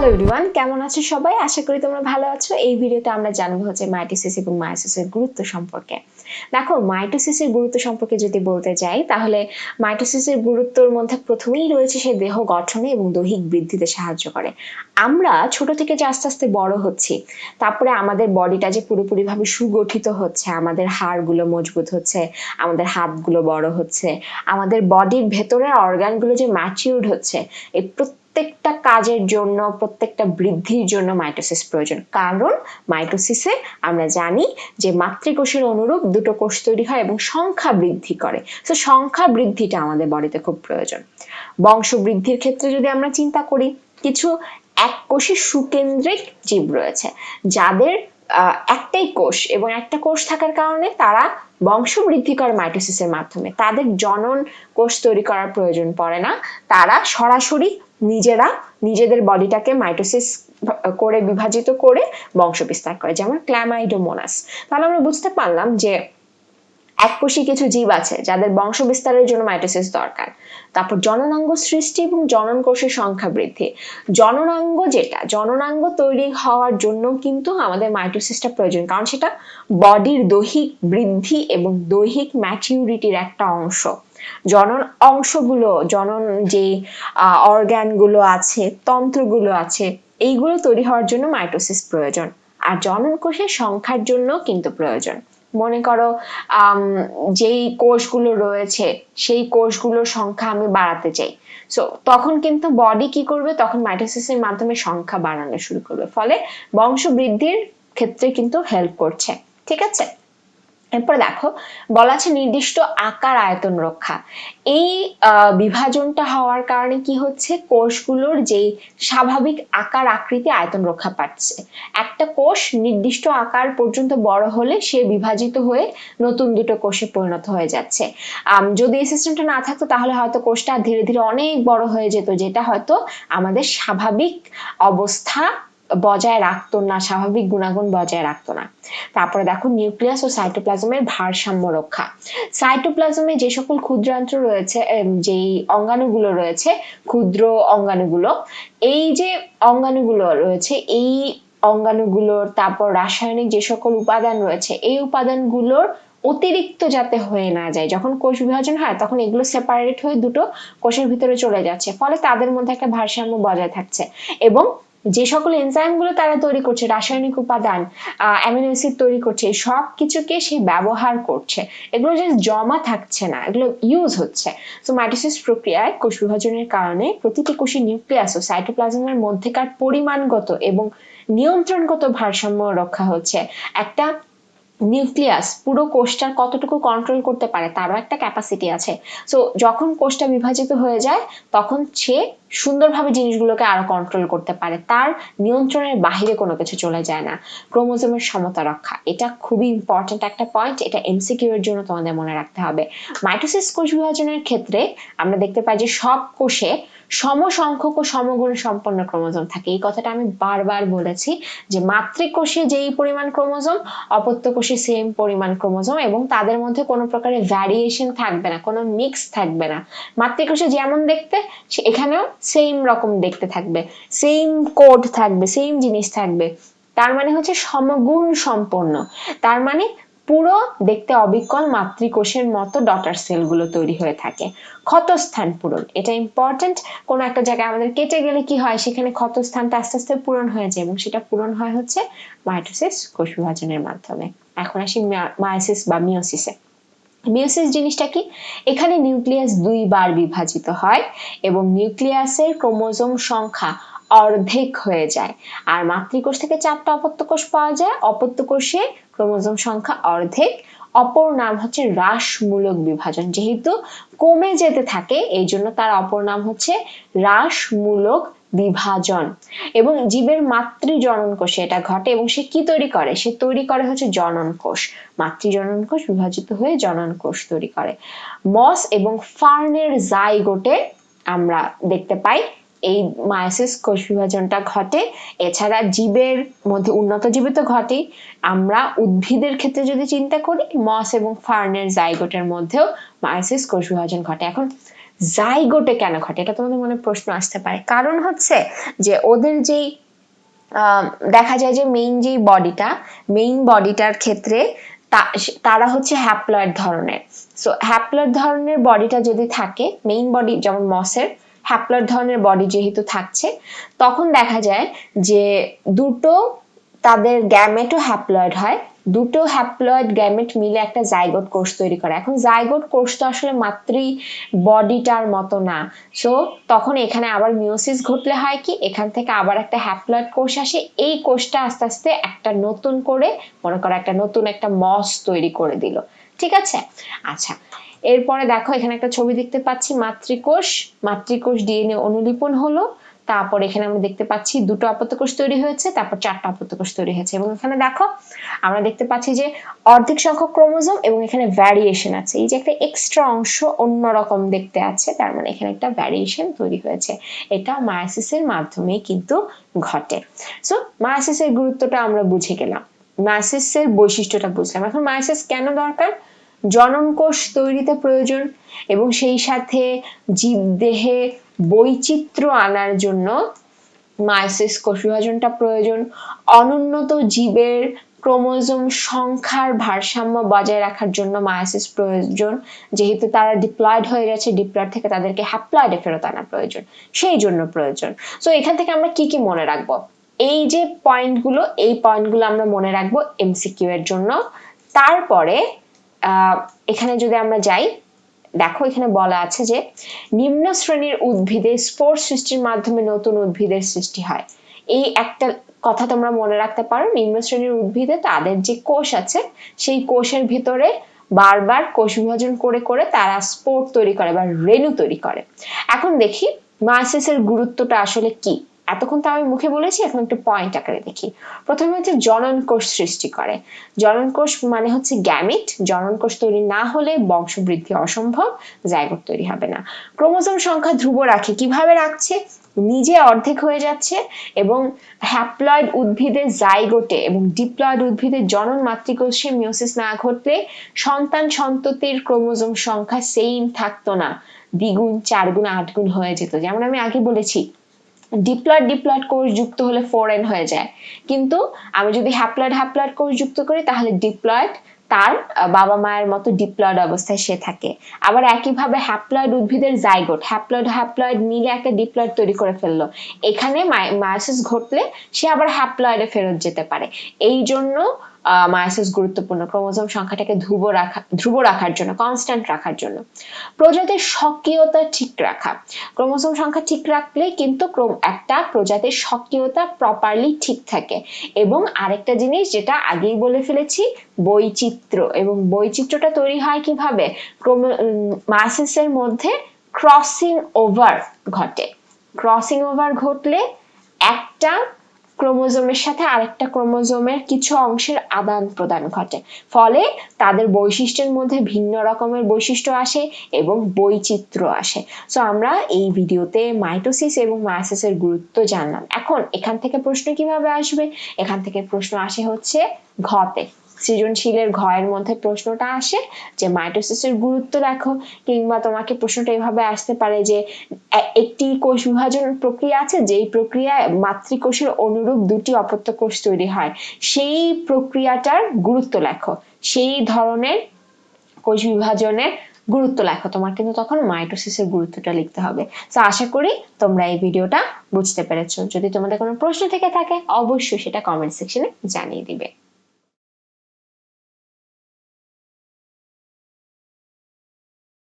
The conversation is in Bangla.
হ্যালো এভরিওয়ান, কেমন আছো সবাই? আশা করি তোমরা ভালো আছো। এই ভিডিওতে আমরা জানবো হচ্ছে মাইটোসিস এবং মায়োসিসের গুরুত্ব সম্পর্কে। দেখো, মাইটোসিসের গুরুত্ব সম্পর্কে যদি বলতে যাই, তাহলে মাইটোসিসের গুরুত্বর মধ্যে প্রথমেই রয়েছে সে দেহ গঠনে এবং দৈহিক বৃদ্ধিতে সাহায্য করে। আমরা ছোট থেকে যে আস্তে আস্তে বড় হচ্ছি, তারপরে আমাদের বডিটা যে পুরোপুরিভাবে সুগঠিত হচ্ছে, আমাদের হাড়গুলো মজবুত হচ্ছে, আমাদের হাতগুলো বড় হচ্ছে, আমাদের বডির ভেতরের অর্গানগুলো যে ম্যাচিউরড হচ্ছে, এই প্রত্যেকটা কাজের জন্য, প্রত্যেকটা বৃদ্ধির জন্য মাইটোসিস প্রয়োজন। কারণ মাইটোসিসে আমরা জানি যে মাতৃকোষের অনুরূপ দুটো কোষ তৈরি হয় এবং সংখ্যা বৃদ্ধি করে। তো সংখ্যা বৃদ্ধিটা আমাদের বডিতে খুব প্রয়োজন। বংশ বৃদ্ধির ক্ষেত্রে যদি আমরা চিন্তা করি, কিছু এককোষী সুকেন্দ্রিক জীব রয়েছে যাদের একটাই কোষ, এবং একটা কোষ থাকার কারণে তারা বংশ বৃদ্ধি করে মাইটোসিসের মাধ্যমে। তাদের জনন কোষ তৈরি করার প্রয়োজন পড়ে না, তারা সরাসরি নিজেরা নিজেদের বডিটাকে মাইটোসিস করে বিভাজিত করে বংশ বিস্তার করে, যেমন ক্ল্যামাইডোমোনাস। তাহলে আমরা বুঝতে পারলাম যে এককোষী কিছু জীব আছে যাদের বংশ বিস্তারের জন্য মাইটোসিস দরকার। তারপর জননাঙ্গ সৃষ্টি এবং জনন কোষের সংখ্যা বৃদ্ধি। জননাঙ্গ তৈরি হওয়ার জন্য কিন্তু আমাদের মাইটোসিসটা প্রয়োজন, কারণ সেটা বডির দৈহিক বৃদ্ধি এবং দৈহিক ম্যাচিউরিটির একটা অংশ। জনন অংশগুলো, জনন যে অর্গানগুলো আছে, তন্ত্রগুলো আছে, এইগুলো তৈরি হওয়ার জন্য মাইটোসিস প্রয়োজন। আর জনন কোষের সংখ্যার জন্য কিন্তু প্রয়োজন। মনে করো যেই কোষগুলো রয়েছে সেই কোষগুলোর সংখ্যা আমি বাড়াতে চাই, সো তখন কিন্তু বডি কি করবে, তখন মাইটোসিসের মাধ্যমে সংখ্যা বাড়ানো শুরু করবে, ফলে বংশ বৃদ্ধির ক্ষেত্রে কিন্তু হেল্প করছে। ঠিক আছে, এরপর দেখো, বলা আছে নির্দিষ্ট আকার আয়তন রক্ষা। এই বিভাজনটা হওয়ার কারণে কি হচ্ছে, কোষগুলোর যে স্বাভাবিক আকার আকৃতি আয়তন রক্ষা পাচ্ছে। একটা কোষ নির্দিষ্ট আকার পর্যন্ত বড় হলে সে বিভাজিত হয়ে নতুন দুটো কোষে পরিণত হয়ে যাচ্ছে। যদি এই সিস্টেমটা না থাকতো তাহলে হয়তো কোষটা ধীরে ধীরে অনেক বড় হয়ে যেত, যেটা হয়তো আমাদের স্বাভাবিক অবস্থা বজায় রাখতো না, স্বাভাবিক গুণাগুণ বজায় রাখতো না। তারপরে দেখো, নিউক্লিয়াস ও সাইটোপ্লাজমের ভারসাম্য রক্ষা। সাইটোপ্লাজমে যে সকল ক্ষুদ্রান্ত্র রয়েছে, যেই অঙ্গাণুগুলো রয়েছে, ক্ষুদ্র অঙ্গাণুগুলো, এই যে অঙ্গাণুগুলো রয়েছে, এই অঙ্গাণুগুলোর তারপর রাসায়নিক যে সকল উপাদান রয়েছে, এই উপাদানগুলোর অতিরিক্ত যাতে হয়ে না যায়। যখন কোষ বিভাজন হয় তখন এগুলো সেপারেট হয়ে দুটো কোষের ভিতরে চলে যাচ্ছে, ফলে তাদের মধ্যে একটা ভারসাম্য বজায় থাকছে। এবং যে সকল এনজাইমগুলো তারা তৈরি করছে, রাসায়নিক উপাদান, অ্যামিনো অ্যাসিড তৈরি করছে, সব কিছুকে সে ব্যবহার করছে, এগুলো যে জমা থাকছে না, এগুলো ইউজ হচ্ছে। তো মাইটোসিস প্রক্রিয়ায় কোষ বিভাজনের কারণে প্রতিটি কোষে নিউক্লিয়াস ও সাইটোপ্লাজমের মধ্যেকার পরিমাণগত এবং নিয়ন্ত্রণগত ভারসাম্য রক্ষা হচ্ছে। একটা নিউক্লিয়াস পুরো কোষটার কতটুকু কন্ট্রোল করতে পারে তারও একটা ক্যাপাসিটি আছে। সো যখন কোষটা বিভাজিত হয়ে যায় তখন সে সুন্দরভাবে জিনিসগুলোকে আরো কন্ট্রোল করতে পারে, তার নিয়ন্ত্রণের বাহিরে কোনো কিছু চলে যায় না। ক্রোমোজোমের সমতা রক্ষা, এটা খুবই ইম্পর্টেন্ট একটা পয়েন্ট, এটা এমসিকিউ এর জন্য তোমাদের মনে রাখতে হবে। মাইটোসিস কোষ বিভাজনের ক্ষেত্রে আমরা দেখতে পাই যে সব কোষে সমসংখ্যক ও সমগুণ সম্পন্ন ক্রোমোজোম থাকে। এই কথাটা আমি বারবার বলেছি যে মাতৃকোষে যেই পরিমাণ ক্রোমোজোম, অপত্য কোষে সেম পরিমাণ ক্রোমোজোম, এবং তাদের মধ্যে কোনো প্রকারের ভ্যারিয়েশন থাকবে না, কোনো মিক্স থাকবে না। মাতৃকোষে যেমন দেখতে এখানেও সেম রকম দেখতে থাকবে, সেম কোড থাকবে, সেম জিনিস থাকবে। তার মানে হচ্ছে সমগুণ সম্পন্ন, তার মানে পুরো দেখতে অবিকল মাতৃকোষের মতো ডটার সেলগুলো তৈরি হয়ে থাকে। ক্ষতস্থান পূরণ, এটা ইম্পর্টেন্ট। কোনো একটা জায়গায় আমাদের কেটে গেলে কি হয়, সেখানে ক্ষতস্থানটা আস্তে আস্তে পূরণ হয়ে যায়, এবং সেটা পূরণ হয় হচ্ছে মাইটোসিস কোষ বিভাজনের মাধ্যমে। এখন আসি মায়োসিস বা মিওসিসে। মিওসিস জিনিসটা কি, এখানে নিউক্লিয়াস দুইবার বিভাজিত হয় এবং নিউক্লিয়াসের ক্রোমোজোম সংখ্যা অর্ধেক হয়ে যায়। আর মাতৃকোষ থেকে 4টা অপত্য কোষ পাওয়া যায়, অপত্য কোষে ক্রোমোজোম সংখ্যা অর্ধেক। অপর নাম হচ্ছে হ্রাসমূলক বিভাজন, যেহেতু কমে যেতে থাকে এই জন্য তার অপর নাম হচ্ছে হ্রাসমূলক বিভাজন। এবং জীবের মাতৃজনন কোষে এটা ঘটে, এবং সে কি তৈরি করে, সে তৈরি করে হচ্ছে জনন কোষ। মাতৃজনন কোষ বিভাজিত হয়ে জনন কোষ তৈরি করে। মস এবং ফার্নের জাইগোটে আমরা দেখতে পাই এই মায়োসিস কোষ বিভাজনটা ঘটে। এছাড়া জীবের মধ্যে, উন্নত জীবে তো ঘটে, আমরা উদ্ভিদের ক্ষেত্রে যদি চিন্তা করি, মস এবং ফার্নের জাইগোটের মধ্যেও মায়োসিস কোষ বিভাজন ঘটে। এখন জাইগোটে কেন ঘটে, এটা তোমাদের মনে প্রশ্ন আসতে পারে। কারণ হচ্ছে যে ওদের যেই দেখা যায় যে মেইন বডিটার ক্ষেত্রে তারা হচ্ছে হ্যাপ্লয়েড ধরনের। সো হ্যাপ্লয়েড ধরনের বডিটা যদি থাকে, মেইন বডি যেমন মসের হ্যাপ্লয়েড ধরনের বডি যেহেতু থাকছে, তখন দেখা যায় যে দুটো তাদের গ্যামেটও হ্যাপ্লয়েড হয়, দুটো হ্যাপ্লয়েড গ্যামেট মিলে একটা জাইগোট কোষ তৈরি করে। এখন জাইগোট কোষ তো আসলে মাতৃ বডিটার মতো না, সো তখন এখানে আবার মিওসিস ঘটলে হয় কি, এখান থেকে আবার একটা হ্যাপ্লয়েড কোষ আসে, এই কোষটা আস্তে আস্তে একটা নতুন করে মনে করো একটা নতুন একটা মস তৈরি করে দিল। ঠিক আছে, আচ্ছা এরপরে দেখো এখানে একটা ছবি দেখতে পাচ্ছি মাতৃকোষ ডিএনএ অনুলিপন হলো, তারপর এখানে আমরা দেখতে পাচ্ছি দুটো আপত্যকোষ তৈরি হয়েছে, তারপর চারটা আপত্যকোষ তৈরি হয়েছে, এবং এখানে দেখো আমরা দেখতে পাচ্ছি যে অর্ধেক সংখ্যক ক্রোমোজোম এবং এখানে ভ্যারিয়েশন আছে, এই যে একটা এক্সট্রা অংশ অন্যরকম দেখতে আছে, তার মানে এখানে একটা ভ্যারিয়েশন তৈরি হয়েছে। এটা মায়োসিসের মাধ্যমেই কিন্তু ঘটে। সো মায়োসিসের গুরুত্বটা আমরা বুঝে গেলাম, মায়োসিসের বৈশিষ্ট্যটা বুঝলাম। এখন মায়োসিস কেন দরকার? জনন কোষ তৈরিতে প্রয়োজন, এবং সেই সাথে জীবদেহে বৈচিত্র্য আনার জন্য মায়োসিস কোষ বিভাজনটা প্রয়োজন। অনুন্নত জীবের ক্রোমোজোম সংখ্যার ভারসাম্য বজায় রাখার জন্য মায়োসিস প্রয়োজন, যেহেতু তারা ডিপ্লয়েড হয়ে গেছে, ডিপ্লয়েড থেকে তাদেরকে হ্যাপ্লয়েডে ফেরত আনা প্রয়োজন, সেই জন্য প্রয়োজন। সো এখান থেকে আমরা কি কি মনে রাখবো, এই যে পয়েন্টগুলো আমরা মনে রাখবো এমসিকিউ এর জন্য। তারপরে এখানে যদি আমরা যাই, দেখো এখানে বলা আছে যে নিম্ন শ্রেণীর উদ্ভিদে স্পোর সৃষ্টির মাধ্যমে নতুন উদ্ভিদের সৃষ্টি হয়। এই একটা কথা তোমরা মনে রাখতে পারো, নিম্ন শ্রেণীর উদ্ভিদে তাদের যে কোষ আছে সেই কোষের ভিতরে বারবার কোষ বিভাজন করে করে তারা স্পোর তৈরি করে বা রেণু তৈরি করে। এখন দেখি মায়োসিসের গুরুত্বটা আসলে কি। এতক্ষণ তো আমি মুখে বলেছি, এখন একটু পয়েন্ট আকারে দেখি। প্রথমে হচ্ছে জনন কোষ সৃষ্টি করে। জনন কোষ মানে হচ্ছে গ্যামিট, জনন কোষ তৈরি না হলে বংশবৃদ্ধি অসম্ভব, জাইগোট তৈরি হবে না। ক্রোমোজোম সংখ্যা ধ্রুব রাখে, কিভাবে রাখছে? নিজে অর্ধেক হয়ে যাচ্ছে, এবং হ্যাপ্লয়েড উদ্ভিদের জাইগোটে এবং ডিপ্লয়েড উদ্ভিদের জনন মাতৃকোষে মিওসিস না ঘটলে সন্তান সন্ততির ক্রোমোজোম সংখ্যা সেম থাকতো না, দ্বিগুণ, 4 গুণ, 8 গুণ হয়ে যেত। যেমন আমি আগে বলেছি ডিপ্লয়েড কোষ যুক্ত হলে 4n হয়ে যায়, কিন্তু আমি যদি হ্যাপ্লয়েড কোষ যুক্ত করি তাহলে ডিপ্লয়েড তার বাবা মায়ের মতো ডিপ্লয়েড অবস্থায় সে থাকে। আবার একইভাবে হ্যাপ্লয়েড উদ্ভিদের জাইগোট হ্যাপ্লয়েড মিলে একটা ডিপ্লয়েড তৈরি করে ফেললো, এখানে মায়োসিস ঘটলে সে আবার হ্যাপ্লয়েডে ফেরত যেতে পারে। এই জন্য মায়োসিস গুরুত্বপূর্ণ, ক্রোমোজোম সংখ্যাটাকে ধ্রুব রাখার জন্য, কনস্ট্যান্ট রাখার জন্য। প্রজাতির সক্রিয়তা ঠিক রাখা, ক্রোমোজোম সংখ্যা ঠিক রাখলে কিন্তু একটা প্রজাতির সক্রিয়তা প্রপারলি ঠিক থাকে। এবং আরেকটা জিনিস যেটা আগেই বলে ফেলেছি, বৈচিত্র্য, এবং বৈচিত্র্যটা তৈরি হয় কিভাবে? মায়োসিসের মধ্যে ক্রসিং ওভার ঘটে, ক্রসিং ওভার ঘটলে একটা ক্রোমোজোমের সাথে আরেকটা ক্রোমোজোমের কিছু অংশের আদান প্রদান ঘটে, ফলে তাদের বৈশিষ্ট্যের মধ্যে ভিন্ন রকমের বৈশিষ্ট্য আসে এবং বৈচিত্র্য আসে। সো আমরা এই ভিডিওতে মাইটোসিস এবং মায়োসিসের গুরুত্ব জানলাম। এখন এখান থেকে প্রশ্ন কিভাবে আসবে? এখান থেকে প্রশ্ন আসে হচ্ছে ঘতে, সৃজনশীলের ঘয়ের মধ্যে প্রশ্নটা আসে যে মাইটোসিসের গুরুত্ব লেখো, কিংবা তোমাকে প্রশ্নটা এভাবে আসতে পারে যে একটি কোষ বিভাজন প্রক্রিয়া আছে, যেই প্রক্রিয়ায় মাতৃকোষের অনুরূপ দুটি অপত্য কোষ তৈরি হয়, সেই প্রক্রিয়াটার গুরুত্ব লেখো, সেই ধরনের কোষ বিভাজনের গুরুত্ব লেখো। তোমার কিন্তু তখন মাইটোসিসের গুরুত্বটা লিখতে হবে। তো আশা করি তোমরা এই ভিডিওটা বুঝতে পেরেছো। যদি তোমাদের কোনো প্রশ্ন থেকে থাকে অবশ্যই সেটা কমেন্ট সেকশনে জানিয়ে দিবে।